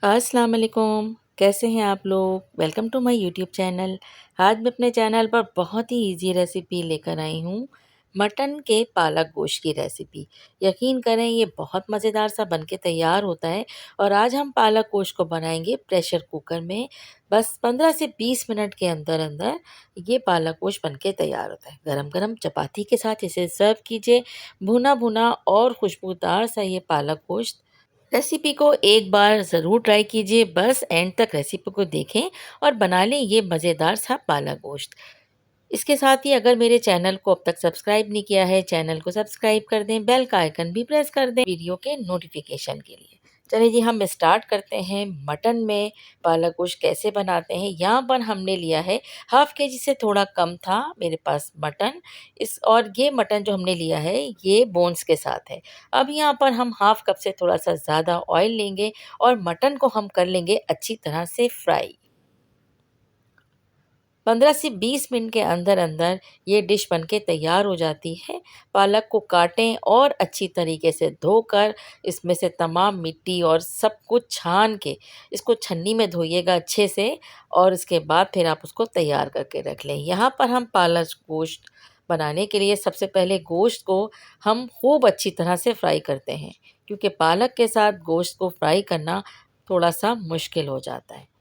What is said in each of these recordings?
अस्सलाम वालेकुम। कैसे हैं आप लोग? Welcome to my YouTube channel. आज मैं अपने चैनल पर बहुत ही इजी रेसिपी लेकर आई हूँ, मटन के पालक गोश्त की रेसिपी। यकीन करें ये बहुत मज़ेदार सा बन के तैयार होता है। और आज हम पालक गोश्त को बनाएंगे प्रेशर कुकर में। बस 15 से 20 मिनट के अंदर अंदर ये पालक गोश्त बन के तैयार होता है। गरम गरम चपाती के साथ इसे सर्व कीजिए। भुना भुना और खुशबूदार सा ये पालक गोश्त। रेसिपी को एक बार ज़रूर ट्राई कीजिए, बस एंड तक रेसिपी को देखें और बना लें ये मज़ेदार सा पालक गोश्त। इसके साथ ही अगर मेरे चैनल को अब तक सब्सक्राइब नहीं किया है, चैनल को सब्सक्राइब कर दें, बेल का आइकन भी प्रेस कर दें वीडियो के नोटिफिकेशन के लिए। चलिए जी, हम स्टार्ट करते हैं मटन में पालक गोश्त कैसे बनाते हैं। यहाँ पर हमने लिया है हाफ़ केजी से थोड़ा कम था मेरे पास मटन। और ये मटन जो हमने लिया है ये बोन्स के साथ है। अब यहाँ पर हम हाफ़ कप से थोड़ा सा ज़्यादा ऑयल लेंगे और मटन को हम कर लेंगे अच्छी तरह से फ्राई। 15 से 20 मिनट के अंदर अंदर ये डिश बनके तैयार हो जाती है। पालक को काटें और अच्छी तरीके से धोकर इसमें से तमाम मिट्टी और सब कुछ छान के इसको छन्नी में धोइएगा अच्छे से। और इसके बाद फिर आप उसको तैयार करके रख लें। यहाँ पर हम पालक गोश्त बनाने के लिए सबसे पहले गोश्त को हम खूब अच्छी तरह से फ्राई करते हैं, क्योंकि पालक के साथ गोश्त को फ्राई करना थोड़ा सा मुश्किल हो जाता है।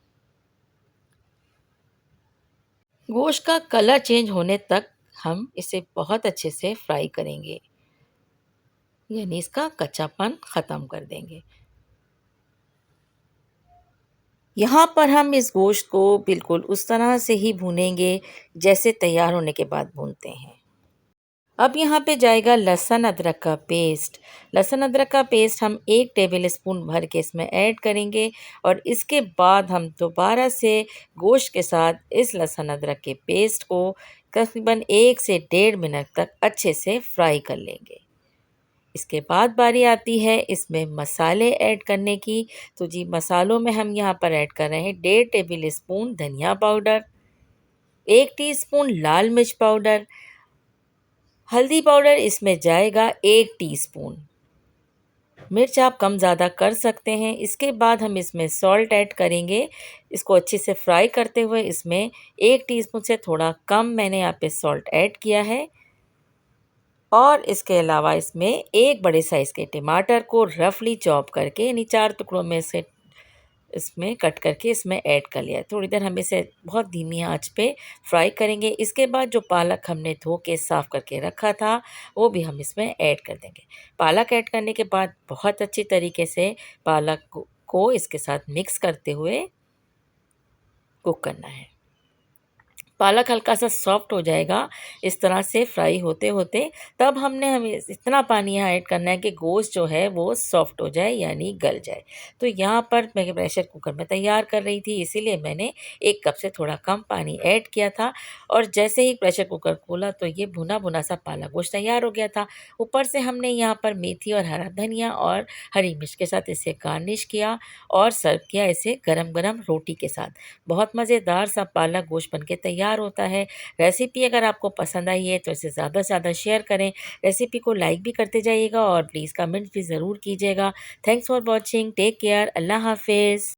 गोश्त का कलर चेंज होने तक हम इसे बहुत अच्छे से फ्राई करेंगे, यानी इसका कच्चापन ख़त्म कर देंगे। यहाँ पर हम इस गोश्त को बिल्कुल उस तरह से ही भूनेंगे जैसे तैयार होने के बाद भूनते हैं। अब यहाँ पे जाएगा लहसुन अदरक का पेस्ट। लहसुन अदरक का पेस्ट हम 1 टेबल स्पून भर के इसमें ऐड करेंगे। और इसके बाद हम दोबारा से गोश्त के साथ इस लहसुन अदरक के पेस्ट को तकरीबन 1 से 1.5 मिनट तक अच्छे से फ्राई कर लेंगे। इसके बाद बारी आती है इसमें मसाले ऐड करने की। तो जी, मसालों में हम यहाँ पर ऐड कर रहे हैं 1.5 टेबल स्पून धनिया पाउडर, 1 टीस्पून लाल मिर्च पाउडर, हल्दी पाउडर इसमें जाएगा 1 टीस्पून। मिर्च आप कम ज़्यादा कर सकते हैं। इसके बाद हम इसमें सॉल्ट ऐड करेंगे। इसको अच्छे से फ्राई करते हुए इसमें 1 टीस्पून से थोड़ा कम मैंने यहाँ पे सॉल्ट ऐड किया है। और इसके अलावा इसमें 1 बड़े साइज़ के टमाटर को रफली चॉप करके यानी 4 टुकड़ों में से इसमें कट करके इसमें ऐड कर लिया। थोड़ी देर हम इसे बहुत धीमी आंच पे फ्राई करेंगे। इसके बाद जो पालक हमने धो के साफ़ करके रखा था वो भी हम इसमें ऐड कर देंगे। पालक ऐड करने के बाद बहुत अच्छी तरीके से पालक को इसके साथ मिक्स करते हुए कुक करना है। पालक हल्का सा सॉफ्ट हो जाएगा इस तरह से फ्राई होते होते। तब हमें इतना पानी यहाँ ऐड करना है कि गोश्त जो है वो सॉफ्ट हो जाए यानी गल जाए। तो यहाँ पर मैं प्रेशर कुकर में तैयार कर रही थी, इसीलिए मैंने 1 कप से थोड़ा कम पानी ऐड किया था। और जैसे ही प्रेशर कुकर खोला तो ये भुना भुना सा पालक गोश्त तैयार हो गया था। ऊपर से हमने यहाँ पर मेथी और हरा धनिया और हरी मिर्च के साथ इसे गार्निश किया और सर्व किया इसे गरम गरम रोटी के साथ। बहुत मज़ेदार सा पालक गोश्त बनके तैयार होता है। रेसिपी अगर आपको पसंद आई है तो इसे ज़्यादा से ज़्यादा शेयर करें। रेसिपी को लाइक भी करते जाइएगा और प्लीज़ कमेंट भी ज़रूर कीजिएगा। Thanks for watching. Take care. अल्लाह हाफ़िज़।